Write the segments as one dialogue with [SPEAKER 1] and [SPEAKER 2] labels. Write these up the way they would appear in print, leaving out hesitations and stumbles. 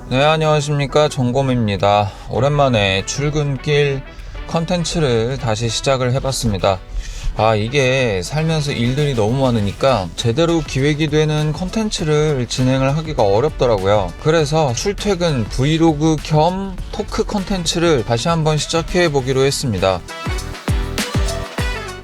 [SPEAKER 1] 네, 안녕하십니까. 정곰입니다. 오랜만에 출근길 컨텐츠를 다시 시작을 해봤습니다. 이게 살면서 일들이 너무 많으니까 제대로 기획이 되는 컨텐츠를 진행을 하기가 어렵더라고요. 그래서 출퇴근 브이로그 겸 토크 컨텐츠를 다시 한번 시작해 보기로 했습니다.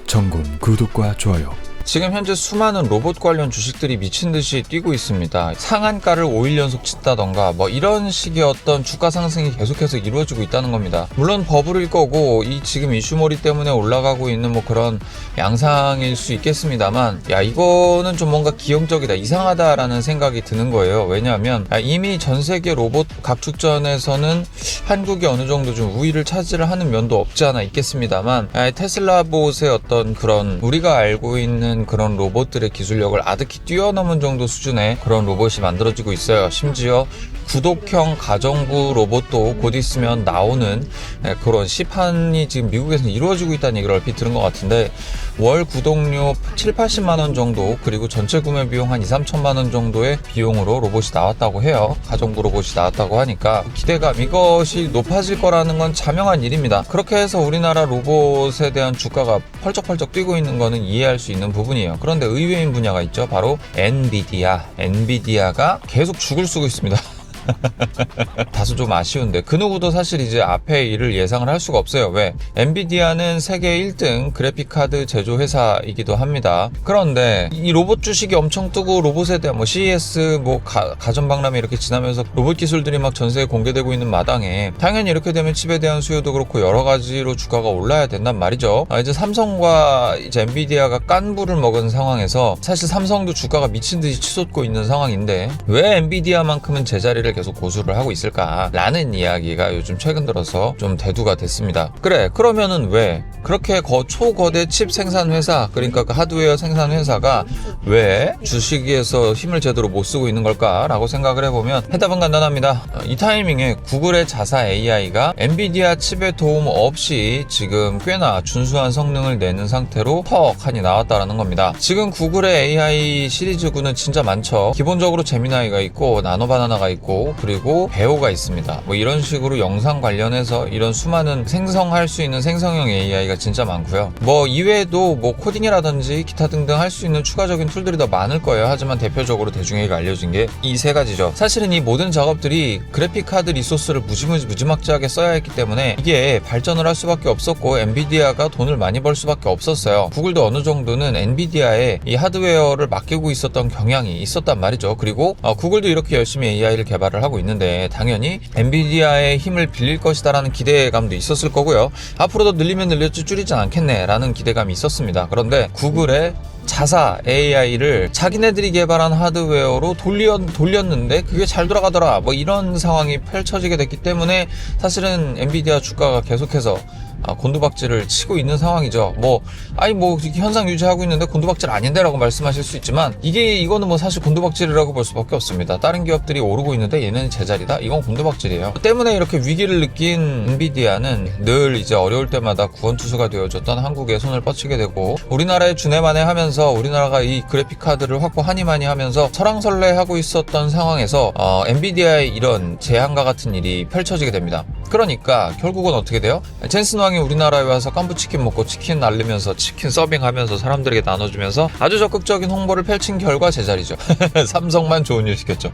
[SPEAKER 2] 정곰 구독과 좋아요.
[SPEAKER 1] 지금 현재 수많은 로봇 관련 주식들이 미친듯이 뛰고 있습니다. 상한가를 5일 연속 친다던가 이런 식의 어떤 주가 상승이 계속해서 이루어지고 있다는 겁니다. 물론 버블일 거고 이 지금 이슈몰이 때문에 올라가고 있는 그런 양상일 수 있겠습니다만 이거는 좀 뭔가 기형적이다, 이상하다라는 생각이 드는 거예요. 왜냐하면 이미 전 세계 로봇 각축전에서는 한국이 어느 정도 좀 우위를 차지를 하는 면도 없지 않아 있겠습니다만 테슬라봇의 어떤 그런 우리가 알고 있는 그런 로봇들의 기술력을 아득히 뛰어넘은 정도 수준의 그런 로봇이 만들어지고 있어요. 심지어 구독형 가정부 로봇도 곧 있으면 나오는 그런 시판이 지금 미국에서 이루어지고 있다는 얘기를 얼핏 들은 것 같은데, 월 구독료 7-80만원 정도, 그리고 전체 구매 비용 한 2-3천만원 정도의 비용으로 로봇이 나왔다고 해요. 가정부 로봇이 나왔다고 하니까 기대감, 이것이 높아질 거라는 건 자명한 일입니다. 그렇게 해서 우리나라 로봇에 대한 주가가 펄쩍펄쩍 뛰고 있는 거는 이해할 수 있는 부분이에요. 그런데 의외인 분야가 있죠. 바로 엔비디아가 계속 죽을 쓰고 있습니다. 다소 좀 아쉬운데 그 누구도 사실 이제 앞에 일을 예상을 할 수가 없어요. 왜? 엔비디아는 세계 1등 그래픽카드 제조 회사이기도 합니다. 그런데 이 로봇 주식이 엄청 뜨고 로봇에 대한 CES 가전박람회 이렇게 지나면서 로봇 기술들이 막 전세에 공개되고 있는 마당에 당연히 이렇게 되면 칩에 대한 수요도 그렇고 여러 가지로 주가가 올라야 된단 말이죠. 이제 삼성과 이제 엔비디아가 깐부를 먹은 상황에서 사실 삼성도 주가가 미친 듯이 치솟고 있는 상황인데 왜 엔비디아만큼은 제자리를 계속 고수를 하고 있을까라는 이야기가 요즘 최근 들어서 좀 대두가 됐습니다. 그러면은 왜 그렇게 초거대 칩 생산 회사, 그러니까 그 하드웨어 생산 회사가 왜 주식에서 힘을 제대로 못 쓰고 있는 걸까라고 생각을 해보면 해답은 간단합니다. 이 타이밍에 구글의 자사 AI가 엔비디아 칩의 도움 없이 지금 꽤나 준수한 성능을 내는 상태로 턱하니 나왔다라는 겁니다. 지금 구글의 AI 시리즈군은 진짜 많죠. 기본적으로 제미나이가 있고 나노바나나가 있고 그리고 배오가 있습니다. 이런 식으로 영상 관련해서 이런 수많은 생성할 수 있는 생성형 AI가 진짜 많고요. 이외에도 코딩이라든지 기타 등등 할 수 있는 추가적인 툴들이 더 많을 거예요. 하지만 대표적으로 대중에게 알려진 게 이 세 가지죠. 사실은 이 모든 작업들이 그래픽카드 리소스를 무지막지하게 써야 했기 때문에 이게 발전을 할 수밖에 없었고 엔비디아가 돈을 많이 벌 수밖에 없었어요. 구글도 어느 정도는 엔비디아에 이 하드웨어를 맡기고 있었던 경향이 있었단 말이죠. 그리고 구글도 이렇게 열심히 AI를 개발을 하고 있는데 당연히 엔비디아의 힘을 빌릴 것이다라는 기대감도 있었을 거고요. 앞으로도 늘리면 늘렸지 줄이진 않겠네 라는 기대감이 있었습니다. 그런데 구글의 자사 AI를 자기네들이 개발한 하드웨어로 돌렸는데 그게 잘 돌아가더라 이런 상황이 펼쳐지게 됐기 때문에 사실은 엔비디아 주가가 계속해서 곤두박질을 치고 있는 상황이죠. 현상 유지하고 있는데 곤두박질 아닌데 라고 말씀하실 수 있지만 이거는 사실 곤두박질이라고 볼 수밖에 없습니다. 다른 기업들이 오르고 있는데 얘는 제자리다? 이건 곤두박질이에요. 때문에 이렇게 위기를 느낀 엔비디아는 늘 이제 어려울 때마다 구원투수가 되어줬던 한국에 손을 뻗치게 되고 우리나라에 주네마네 하면서 우리나라가 이 그래픽카드를 확보하니마니 하면서 설왕설래하고 있었던 상황에서 엔비디아의 이런 재앙과 같은 일이 펼쳐지게 됩니다. 그러니까 결국은 어떻게 돼요? 젠슨 왕이 우리나라에 와서 깐부치킨 먹고 치킨 날리면서 치킨 서빙하면서 사람들에게 나눠주면서 아주 적극적인 홍보를 펼친 결과 제자리죠. 삼성만 좋은 일 시켰죠.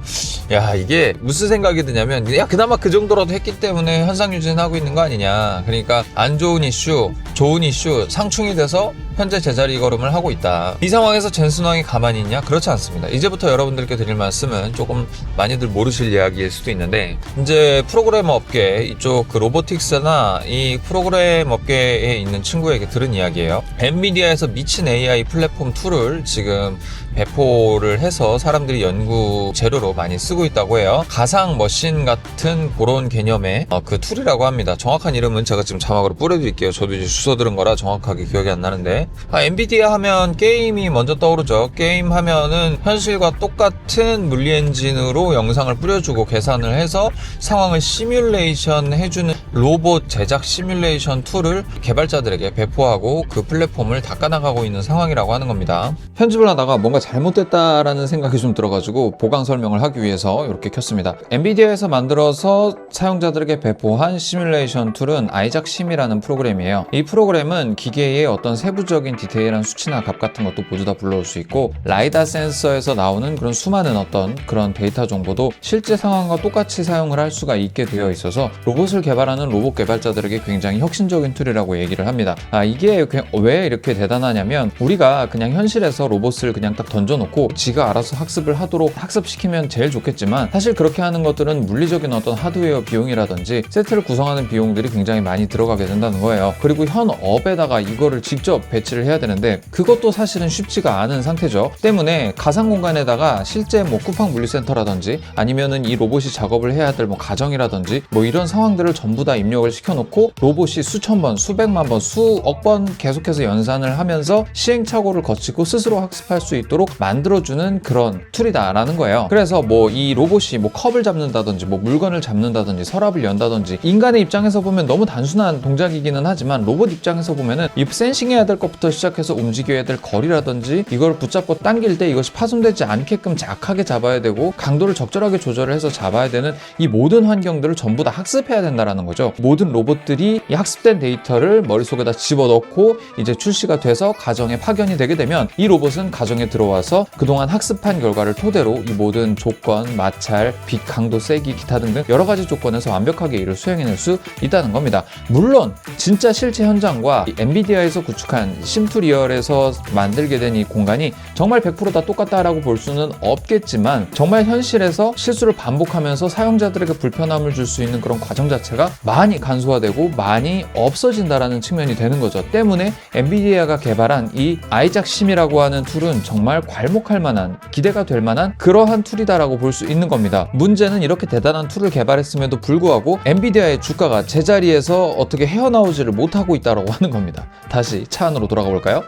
[SPEAKER 1] 이게 무슨 생각이 드냐면 그나마 그 정도라도 했기 때문에 현상 유지는 하고 있는 거 아니냐. 그러니까 안 좋은 이슈, 좋은 이슈 상충이 돼서 현재 제자리 걸음을 하고 있다. 이 상황에서 젠슨 왕이 가만히 있냐? 그렇지 않습니다. 이제부터 여러분들께 드릴 말씀은 조금 많이들 모르실 이야기일 수도 있는데 이제 프로그래머 업계 이쪽 그 로보틱스나 이 프로그램 업계에 있는 친구에게 들은 이야기예요. 엔비디아에서 미친 AI 플랫폼 툴을 지금 배포를 해서 사람들이 연구 재료로 많이 쓰고 있다고 해요. 가상 머신 같은 그런 개념의 그 툴이라고 합니다. 정확한 이름은 제가 지금 자막으로 뿌려드릴게요. 저도 이제 주워 들은 거라 정확하게 기억이 안 나는데 엔비디아 하면 게임이 먼저 떠오르죠. 게임 하면은 현실과 똑같은 물리 엔진으로 영상을 뿌려주고 계산을 해서 상황을 시뮬레이션 해주는 로봇 제작 시뮬레이션 툴을 개발자들에게 배포하고 그 플랫폼을 닦아나가고 있는 상황이라고 하는 겁니다. 편집을 하다가 뭔가 잘못됐다라는 생각이 좀 들어가지고 보강 설명을 하기 위해서 이렇게 켰습니다. 엔비디아에서 만들어서 사용자들에게 배포한 시뮬레이션 툴은 아이작 심이라는 프로그램이에요. 이 프로그램은 기계의 어떤 세부적인 디테일한 수치나 값 같은 것도 모두 다 불러올 수 있고, 라이다 센서에서 나오는 그런 수많은 어떤 그런 데이터 정보도 실제 상황과 똑같이 사용을 할 수가 있게 되어 있어서 로봇을 개발하는 로봇 개발자들에게 굉장히 혁신적인 툴이라고 얘기를 합니다. 이게 왜 이렇게 대단하냐면, 우리가 그냥 현실에서 로봇을 그냥 딱 던져놓고 지가 알아서 학습을 하도록 학습시키면 제일 좋겠지만, 사실 그렇게 하는 것들은 물리적인 어떤 하드웨어 비용이라든지 세트를 구성하는 비용들이 굉장히 많이 들어가게 된다는 거예요. 그리고 현업에다가 이거를 직접 배치를 해야 되는데 그것도 사실은 쉽지가 않은 상태죠. 때문에 가상 공간에다가 실제 뭐 쿠팡 물리센터라든지 아니면은 이 로봇이 작업을 해야 될 뭐 가정이라든지 뭐 이런 상황들을 전부 다 입력을 시켜놓고 로봇이 수천 번, 수백만 번, 수억 번 계속해서 연산을 하면서 시행착오를 거치고 스스로 학습할 수 있도록 만들어주는 그런 툴이다라는 거예요. 그래서 뭐 이 로봇이 뭐 컵을 잡는다든지 뭐 물건을 잡는다든지 서랍을 연다든지, 인간의 입장에서 보면 너무 단순한 동작이기는 하지만 로봇 입장에서 보면은 이 센싱해야 될 것부터 시작해서 움직여야 될 거리라든지 이걸 붙잡고 당길 때 이것이 파손되지 않게끔 약하게 잡아야 되고 강도를 적절하게 조절을 해서 잡아야 되는 이 모든 환경들을 전부 다 학습해야 된다라는 거죠. 모든 로봇들이 이 학습된 데이터를 머릿속에다 집어넣고 이제 출시가 돼서 가정에 파견이 되게 되면 이 로봇은 가정에 들어와서 그동안 학습한 결과를 토대로 이 모든 조건, 마찰, 빛, 강도, 세기, 기타 등등 여러 가지 조건에서 완벽하게 이를 수행해낼 수 있다는 겁니다. 물론 진짜 실제 현장과 이 엔비디아에서 구축한 심투리얼에서 만들게 된 이 공간이 정말 100% 다 똑같다라고 볼 수는 없겠지만, 정말 현실에서 실수를 반복하면서 사용자들에게 불편함을 줄 수 있는 그런 과정 자체가 많이 간소화되고 많이 없어진다라는 측면이 되는 거죠. 때문에 엔비디아가 개발한 이 아이작 심이라고 하는 툴은 정말 괄목할 만한, 기대가 될 만한 그러한 툴이다라고 볼 수 있는 겁니다. 문제는 이렇게 대단한 툴을 개발했음에도 불구하고 엔비디아의 주가가 제자리에서 어떻게 헤어나오지를 못하고 있다라고 하는 겁니다. 다시 차 안으로 돌아가 볼까요?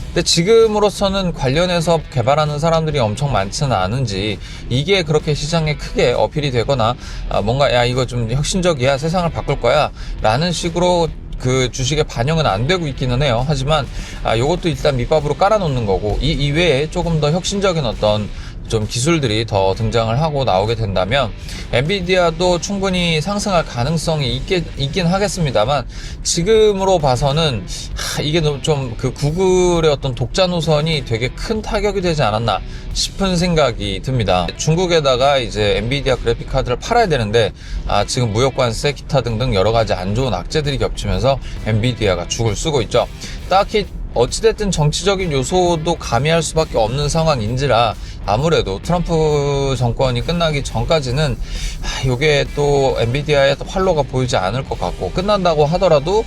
[SPEAKER 1] 근데 지금으로서는 관련해서 개발하는 사람들이 엄청 많지는 않은지 이게 그렇게 시장에 크게 어필이 되거나 뭔가 야 이거 좀 혁신적이야, 세상을 바꿀 거야 라는 식으로 그 주식에 반영은 안 되고 있기는 해요. 하지만 요것도 일단 밑밥으로 깔아놓는 거고, 이 이외에 조금 더 혁신적인 어떤 좀 기술들이 더 등장을 하고 나오게 된다면 엔비디아도 충분히 상승할 가능성이 있긴 하겠습니다만, 지금으로 봐서는 이게 좀 그 구글의 어떤 독자 노선이 되게 큰 타격이 되지 않았나 싶은 생각이 듭니다. 중국에다가 이제 엔비디아 그래픽 카드를 팔아야 되는데 지금 무역관세, 기타 등등 여러 가지 안 좋은 악재들이 겹치면서 엔비디아가 죽을 쓰고 있죠. 딱히 어찌됐든 정치적인 요소도 가미할 수밖에 없는 상황인지라 아무래도 트럼프 정권이 끝나기 전까지는 이게 또 엔비디아의 활로가 보이지 않을 것 같고, 끝난다고 하더라도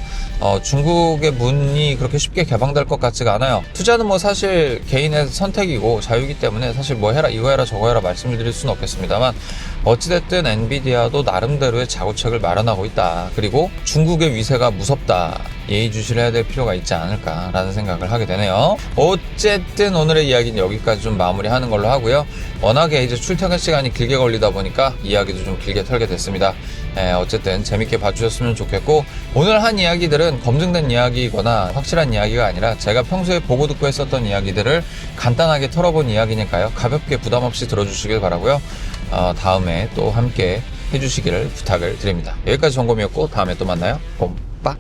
[SPEAKER 1] 중국의 문이 그렇게 쉽게 개방될 것 같지가 않아요. 투자는 뭐 사실 개인의 선택이고 자유이기 때문에 사실 뭐 해라 이거 해라 저거 해라 말씀을 드릴 수는 없겠습니다만, 어찌됐든 엔비디아도 나름대로의 자구책을 마련하고 있다. 그리고 중국의 위세가 무섭다. 예의주시를 해야 될 필요가 있지 않을까라는 생각을 하게 되네요. 어쨌든 오늘의 이야기는 여기까지 좀 마무리하는 걸로 하고요. 워낙에 이제 출퇴근 시간이 길게 걸리다 보니까 이야기도 좀 길게 털게 됐습니다. 어쨌든 재밌게 봐주셨으면 좋겠고, 오늘 한 이야기들은 검증된 이야기거나 확실한 이야기가 아니라 제가 평소에 보고 듣고 했었던 이야기들을 간단하게 털어본 이야기니까요. 가볍게 부담 없이 들어주시길 바라고요. 다음에 또 함께 해주시기를 부탁을 드립니다. 여기까지 점검이었고 다음에 또 만나요. 꼼빡.